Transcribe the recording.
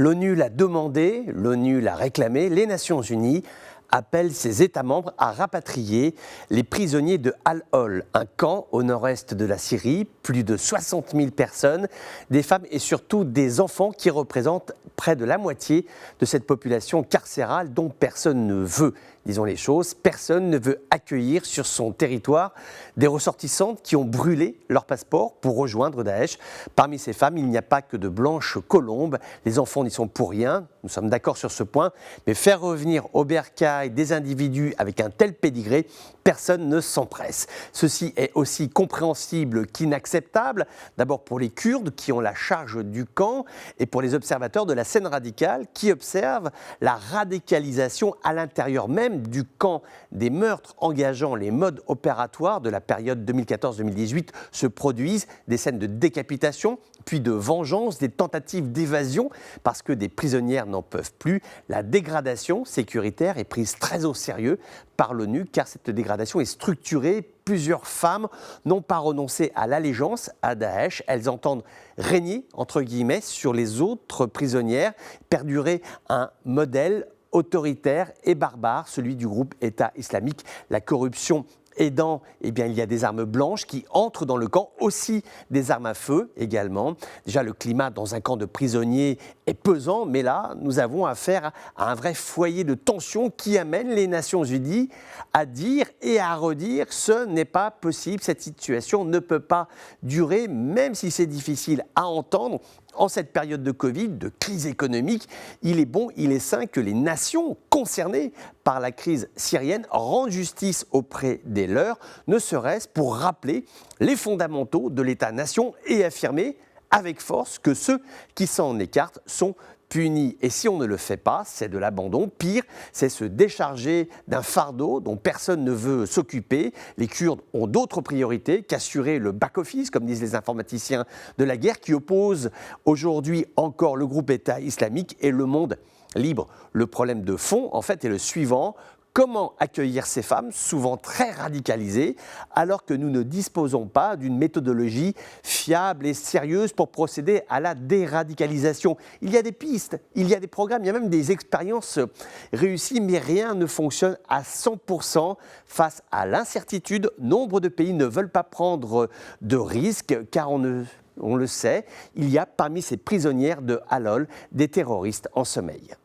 L'ONU l'a demandé, l'ONU l'a réclamé, les Nations Unies appellent ses États membres à rapatrier les prisonniers de Al-Hol, un camp au nord-est de la Syrie, plus de 60 000 personnes, des femmes et surtout des enfants qui représentent près de la moitié de cette population carcérale dont personne ne veut. Disons les choses, personne ne veut accueillir sur son territoire des ressortissantes qui ont brûlé leur passeport pour rejoindre Daesh. Parmi ces femmes, il n'y a pas que de blanches colombes. Les enfants n'y sont pour rien, nous sommes d'accord sur ce point. Mais faire revenir au bercail des individus avec un tel pédigré, personne ne s'empresse. Ceci est aussi compréhensible qu'inacceptable, d'abord pour les Kurdes qui ont la charge du camp et pour les observateurs de la scène radicale qui observent la radicalisation à l'intérieur même du camp. Des meurtres engageant les modes opératoires de la période 2014-2018 se produisent, des scènes de décapitation, puis de vengeance, des tentatives d'évasion parce que des prisonnières n'en peuvent plus. La dégradation sécuritaire est prise très au sérieux par l'ONU car cette dégradation est structurée. Plusieurs femmes n'ont pas renoncé à l'allégeance à Daesh. Elles entendent régner, entre guillemets, sur les autres prisonnières, perdurer un modèle autoritaire et barbare, celui du groupe État islamique. La corruption aidant, il y a des armes blanches qui entrent dans le camp, aussi des armes à feu également. Déjà, le climat dans un camp de prisonniers est pesant, mais là, nous avons affaire à un vrai foyer de tension qui amène les Nations Unies à dire et à redire « ce n'est pas possible, cette situation ne peut pas durer », même si c'est difficile à entendre. En cette période de Covid, de crise économique, il est bon, il est sain que les nations concernées par la crise syrienne rendent justice auprès des leurs, ne serait-ce pour rappeler les fondamentaux de l'État-nation et affirmer avec force que ceux qui s'en écartent sont punis. Et si on ne le fait pas, c'est de l'abandon. Pire, c'est se décharger d'un fardeau dont personne ne veut s'occuper. Les Kurdes ont d'autres priorités qu'assurer le back-office, comme disent les informaticiens de la guerre, qui opposent aujourd'hui encore le groupe État islamique et le monde libre. Le problème de fond, en fait, est le suivant. Comment accueillir ces femmes, souvent très radicalisées, alors que nous ne disposons pas d'une méthodologie fiable et sérieuse pour procéder à la déradicalisation? Il y a des pistes, il y a des programmes, il y a même des expériences réussies, mais rien ne fonctionne à 100%. Face à l'incertitude, nombre de pays ne veulent pas prendre de risques, car on le sait, il y a parmi ces prisonnières de Al-Hol des terroristes en sommeil.